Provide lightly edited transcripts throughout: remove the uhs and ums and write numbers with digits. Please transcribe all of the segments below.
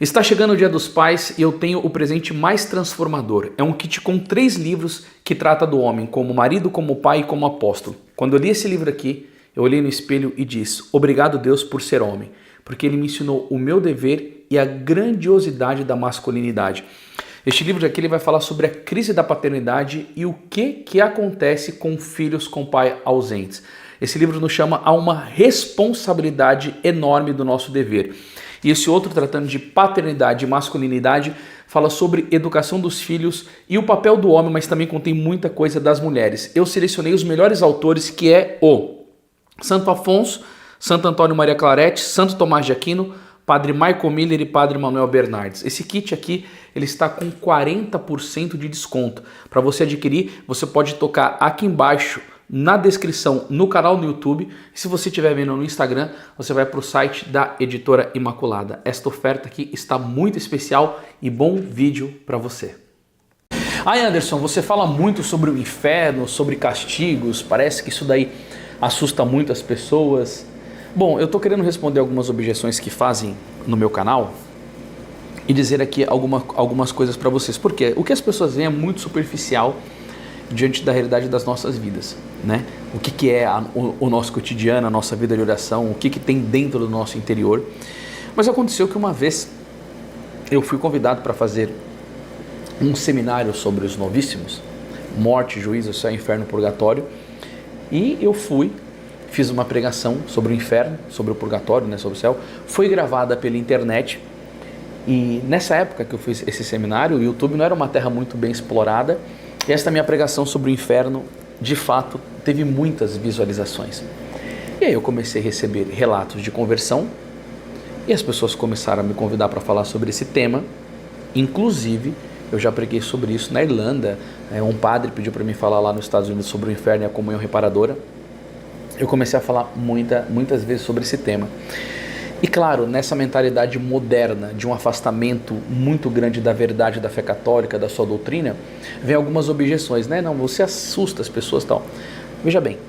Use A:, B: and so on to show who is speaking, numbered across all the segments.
A: Está chegando o Dia dos Pais e eu tenho o presente mais transformador. É um kit com 3 livros que trata do homem como marido, como pai e como apóstolo. Quando eu li esse livro aqui, eu olhei no espelho e disse: obrigado, Deus, por ser homem, porque ele me ensinou o meu dever e a grandiosidade da masculinidade. Este livro aqui ele vai falar sobre a crise da paternidade e o que acontece com filhos com pai ausentes. Esse livro nos chama a uma responsabilidade enorme do nosso dever. E esse outro, tratando de paternidade e masculinidade, fala sobre educação dos filhos e o papel do homem, mas também contém muita coisa das mulheres. Eu selecionei os melhores autores, que é o Santo Afonso, Santo Antônio Maria Claret, Santo Tomás de Aquino, Padre Michael Miller e Padre Manuel Bernardes. Esse kit aqui ele está com 40% de desconto. Para você adquirir, você pode tocar aqui embaixo na descrição, no canal no YouTube. E se você estiver vendo no Instagram, você vai para o site da Editora Imaculada. Esta oferta aqui está muito especial e bom vídeo para você. Ai, Anderson, você fala muito sobre o inferno, sobre castigos, parece que isso daí assusta muito as pessoas. Bom, eu estou querendo responder algumas objeções que fazem no meu canal e dizer aqui algumas coisas para vocês. Porque o que as pessoas veem é muito superficial diante da realidade das nossas vidas, né? O que é o nosso cotidiano, a nossa vida de oração, o que tem dentro do nosso interior. Mas aconteceu que uma vez eu fui convidado para fazer um seminário sobre os novíssimos, morte, juízo, céu, inferno, purgatório, e eu fiz uma pregação sobre o inferno, sobre o purgatório, né, sobre o céu. Foi gravada pela internet e nessa época que eu fiz esse seminário, o YouTube não era uma terra muito bem explorada. E esta minha pregação sobre o inferno, de fato, teve muitas visualizações. E aí eu comecei a receber relatos de conversão e as pessoas começaram a me convidar para falar sobre esse tema. Inclusive, eu já preguei sobre isso na Irlanda. Um padre pediu para mim falar lá nos Estados Unidos sobre o inferno e a comunhão reparadora. Eu comecei a falar muitas vezes sobre esse tema. E claro, nessa mentalidade moderna de um afastamento muito grande da verdade da fé católica, da sua doutrina, vem algumas objeções, né? Não, você assusta as pessoas e tal. Veja bem.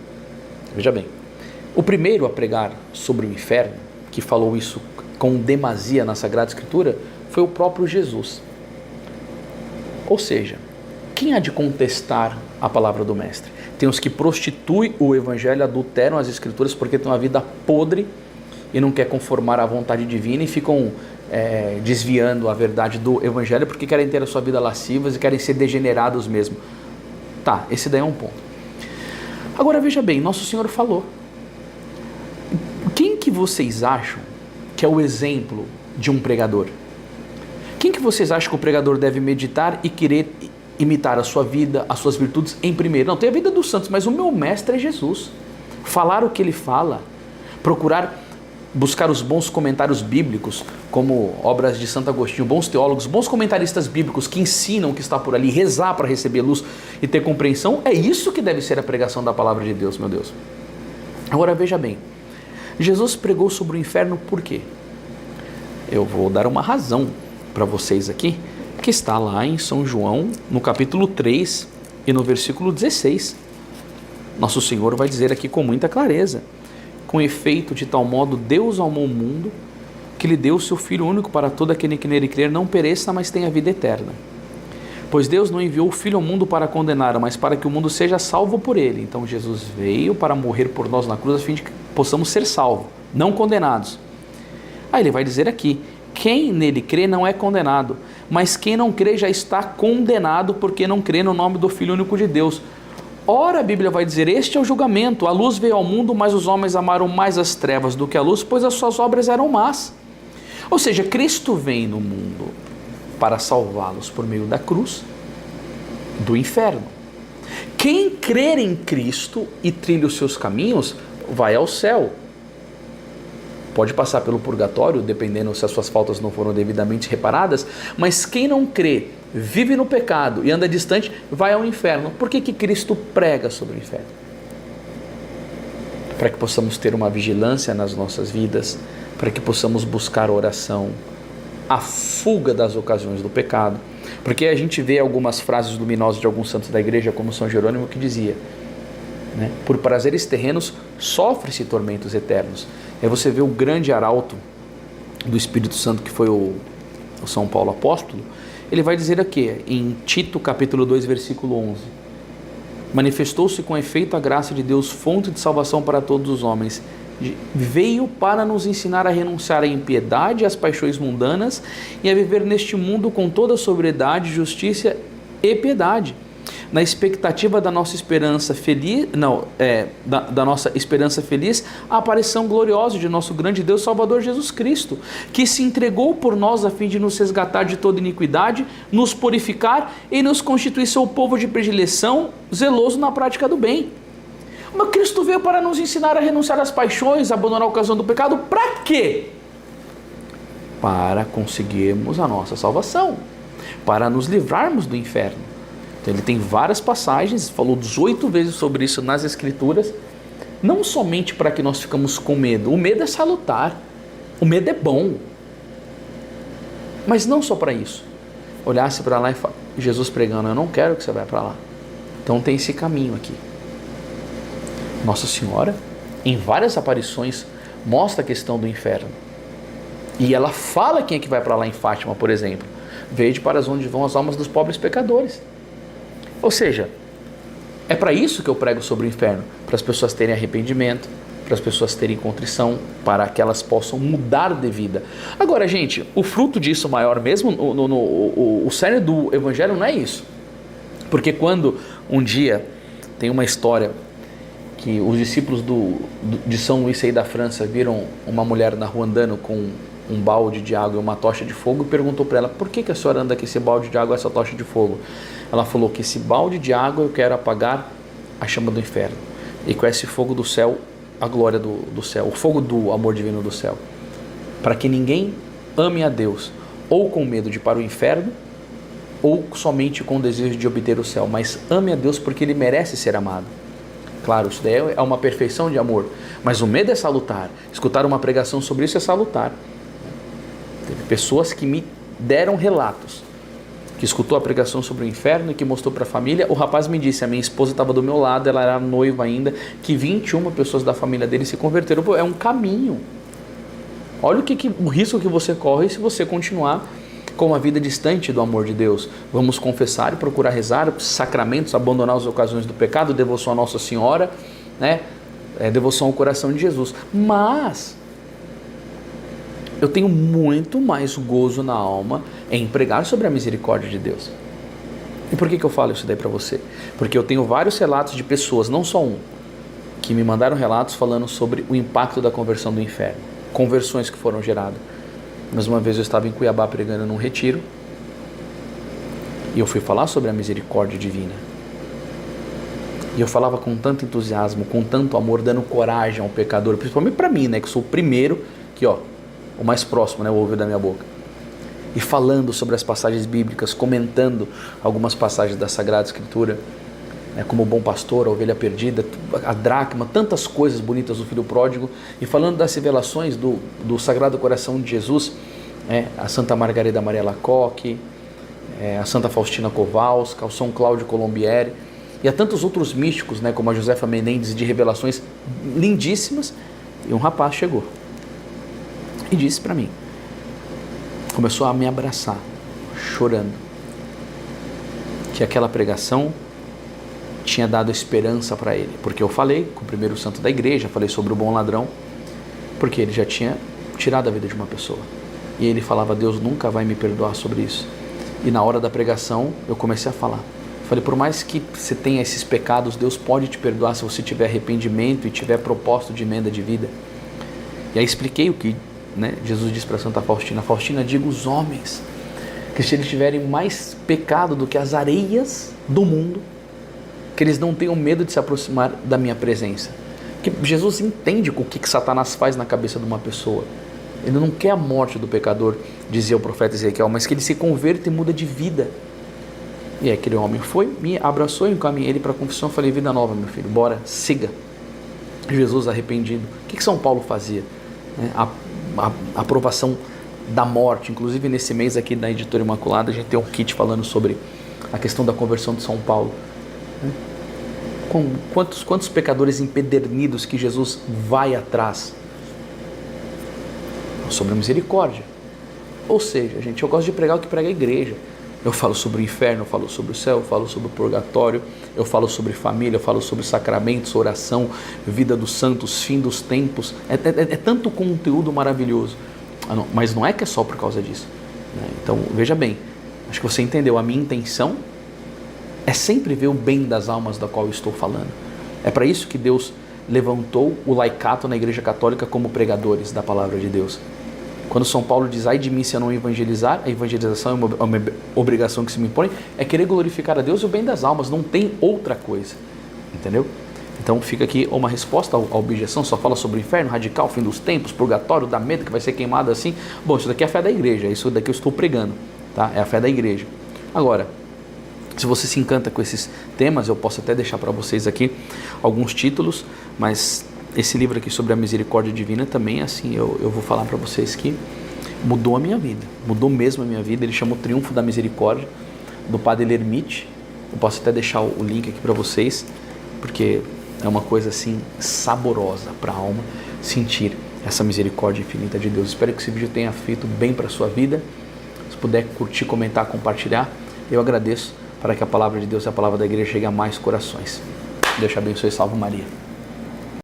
A: O primeiro a pregar sobre o inferno, que falou isso com demasia na Sagrada Escritura, foi o próprio Jesus. Ou seja, quem há de contestar a palavra do Mestre? Tem os que prostituem o Evangelho, adulteram as Escrituras porque têm uma vida podre e não quer conformar à vontade divina e ficam desviando a verdade do Evangelho porque querem ter a sua vida lascivas e querem ser degenerados mesmo. Tá, esse daí é um ponto. Agora veja bem, Nosso Senhor falou. Quem que vocês acham que é o exemplo de um pregador? Quem que vocês acham que o pregador deve meditar e querer imitar a sua vida, as suas virtudes em primeiro? Não, tem a vida dos santos, mas o meu mestre é Jesus. Falar o que ele fala, buscar os bons comentários bíblicos, como obras de Santo Agostinho, bons teólogos, bons comentaristas bíblicos que ensinam o que está por ali, rezar para receber luz e ter compreensão, é isso que deve ser a pregação da palavra de Deus, meu Deus. Agora veja bem, Jesus pregou sobre o inferno por quê? Eu vou dar uma razão para vocês aqui, que está lá em São João, no capítulo 3 e no versículo 16. Nosso Senhor vai dizer aqui com muita clareza: com efeito, de tal modo Deus amou o mundo, que lhe deu o seu Filho único para todo aquele que nele crer não pereça, mas tenha vida eterna. Pois Deus não enviou o Filho ao mundo para condenar, mas para que o mundo seja salvo por ele. Então Jesus veio para morrer por nós na cruz, a fim de que possamos ser salvos, não condenados. Aí ele vai dizer aqui: quem nele crê não é condenado, mas quem não crê já está condenado, porque não crê no nome do Filho único de Deus. Ora, a Bíblia vai dizer: este é o julgamento, a luz veio ao mundo, mas os homens amaram mais as trevas do que a luz, pois as suas obras eram más. Ou seja, Cristo vem no mundo para salvá-los por meio da cruz, do inferno. Quem crer em Cristo e trilha os seus caminhos, vai ao céu. Pode passar pelo purgatório, dependendo se as suas faltas não foram devidamente reparadas, mas quem não crê, vive no pecado e anda distante, vai ao inferno. Por que Cristo prega sobre o inferno? Para que possamos ter uma vigilância nas nossas vidas, para que possamos buscar oração, a fuga das ocasiões do pecado. Porque a gente vê algumas frases luminosas de alguns santos da igreja, como São Jerônimo, que dizia, né, por prazeres terrenos sofre-se tormentos eternos. Aí você vê o grande arauto do Espírito Santo, que foi o o São Paulo apóstolo, ele vai dizer aqui, em Tito capítulo 2, versículo 11: manifestou-se com efeito a graça de Deus, fonte de salvação para todos os homens. Veio para nos ensinar a renunciar à impiedade e às paixões mundanas e a viver neste mundo com toda sobriedade, justiça e piedade, na expectativa da nossa esperança feliz, da nossa esperança feliz, a aparição gloriosa de nosso grande Deus Salvador Jesus Cristo, que se entregou por nós a fim de nos resgatar de toda iniquidade, nos purificar e nos constituir seu povo de predileção, zeloso na prática do bem. Mas Cristo veio para nos ensinar a renunciar às paixões, a abandonar a ocasião do pecado. Para quê? Para conseguirmos a nossa salvação, para nos livrarmos do inferno. Então, ele tem várias passagens, falou 18 vezes sobre isso nas Escrituras, não somente para que nós ficamos com medo. O medo é salutar, o medo é bom, mas não só para isso. Olhasse para lá e fala, Jesus pregando, eu não quero que você vá para lá. Então tem esse caminho aqui. Nossa Senhora, em várias aparições, mostra a questão do inferno. E ela fala quem é que vai para lá em Fátima, por exemplo. Vede para onde vão as almas dos pobres pecadores. Ou seja, é para isso que eu prego sobre o inferno. Para as pessoas terem arrependimento, para as pessoas terem contrição, para que elas possam mudar de vida. Agora, gente, o fruto disso maior mesmo, o sério do Evangelho não é isso. Porque quando um dia tem uma história que os discípulos de São Luís aí da França viram uma mulher na rua andando com um balde de água e uma tocha de fogo e perguntou para ela, por que a senhora anda com esse balde de água e essa tocha de fogo? Ela falou que esse balde de água eu quero apagar a chama do inferno e com esse fogo do céu, a glória do céu, o fogo do amor divino do céu, para que ninguém ame a Deus ou com medo de ir para o inferno ou somente com o desejo de obter o céu, mas ame a Deus porque Ele merece ser amado. Claro, isso daí é uma perfeição de amor, mas o medo é salutar. Escutar uma pregação sobre isso é salutar. Teve pessoas que me deram relatos, que escutou a pregação sobre o inferno e que mostrou para a família. O rapaz me disse, a minha esposa estava do meu lado, ela era noiva ainda, que 21 pessoas da família dele se converteram. Pô, é um caminho. Olha o risco que você corre se você continuar com uma vida distante do amor de Deus. Vamos confessar e procurar rezar, sacramentos, abandonar as ocasiões do pecado, devoção a Nossa Senhora, né? Devoção ao coração de Jesus. Mas eu tenho muito mais gozo na alma em pregar sobre a misericórdia de Deus. E por que eu falo isso daí para você? Porque eu tenho vários relatos de pessoas, não só um, que me mandaram relatos falando sobre o impacto da conversão do inferno, conversões que foram geradas. Mais uma vez eu estava em Cuiabá pregando num retiro e eu fui falar sobre a misericórdia divina. E eu falava com tanto entusiasmo, com tanto amor, dando coragem ao pecador, principalmente para mim, né, que sou o primeiro, que o mais próximo, né, o ouvido da minha boca. E falando sobre as passagens bíblicas, comentando algumas passagens da Sagrada Escritura, como o bom pastor, a ovelha perdida, a dracma, tantas coisas bonitas do Filho Pródigo, e falando das revelações do Sagrado Coração de Jesus, a Santa Margarida Maria Lacoque, a Santa Faustina Kowalska, o São Cláudio Colombieri, e a tantos outros místicos, como a Josefa Menendez, de revelações lindíssimas. E um rapaz chegou e disse para mim, começou a me abraçar, chorando, que aquela pregação tinha dado esperança para ele, porque eu falei com o primeiro santo da igreja, falei sobre o bom ladrão, porque ele já tinha tirado a vida de uma pessoa, e ele falava, Deus nunca vai me perdoar sobre isso. E na hora da pregação eu comecei a falar, falei, por mais que você tenha esses pecados, Deus pode te perdoar se você tiver arrependimento e tiver propósito de emenda de vida. E aí expliquei o que Jesus disse para Santa Faustina, Faustina, diga aos homens que se eles tiverem mais pecado do que as areias do mundo, que eles não tenham medo de se aproximar da minha presença. Porque Jesus entende o que Satanás faz na cabeça de uma pessoa. Ele não quer a morte do pecador, dizia o profeta Ezequiel, mas que ele se converta e muda de vida. E aí aquele homem foi, me abraçou e encaminhei ele para a confissão. Eu falei, vida nova, meu filho, bora, siga. Jesus arrependido. O que São Paulo fazia? A aprovação da morte. Inclusive nesse mês aqui na Editora Imaculada, a gente tem um kit falando sobre a questão da conversão de São Paulo. Com quantos pecadores empedernidos que Jesus vai atrás, sobre a misericórdia. Ou seja, gente, eu gosto de pregar o que prega a igreja. Eu falo sobre o inferno, eu falo sobre o céu, eu falo sobre o purgatório, eu falo sobre família, eu falo sobre sacramentos, oração, vida dos santos, fim dos tempos. É tanto conteúdo maravilhoso. Mas não é que é só por causa disso, né? Então, veja bem, acho que você entendeu. A minha intenção é sempre ver o bem das almas da qual eu estou falando. É para isso que Deus levantou o laicato na Igreja Católica como pregadores da palavra de Deus. Quando São Paulo diz, ai de mim se eu não evangelizar, a evangelização é uma obrigação que se me impõe, é querer glorificar a Deus e o bem das almas, não tem outra coisa, entendeu? Então fica aqui uma resposta à objeção, só fala sobre o inferno, radical, fim dos tempos, purgatório, dá medo que vai ser queimado assim. Bom, isso daqui é a fé da igreja, é isso daqui eu estou pregando, tá? É a fé da igreja. Agora, se você se encanta com esses temas, eu posso até deixar para vocês aqui alguns títulos, mas esse livro aqui sobre a misericórdia divina também, assim, eu vou falar para vocês que mudou a minha vida, mudou mesmo a minha vida. Ele chama O Triunfo da Misericórdia, do Padre L'Ermite. Eu posso até deixar o link aqui para vocês, porque é uma coisa assim saborosa para a alma sentir essa misericórdia infinita de Deus. Espero que esse vídeo tenha feito bem para a sua vida. Se puder curtir, comentar, compartilhar, eu agradeço, para que a palavra de Deus e a palavra da igreja chegue a mais corações. Deus te abençoe e salve Maria.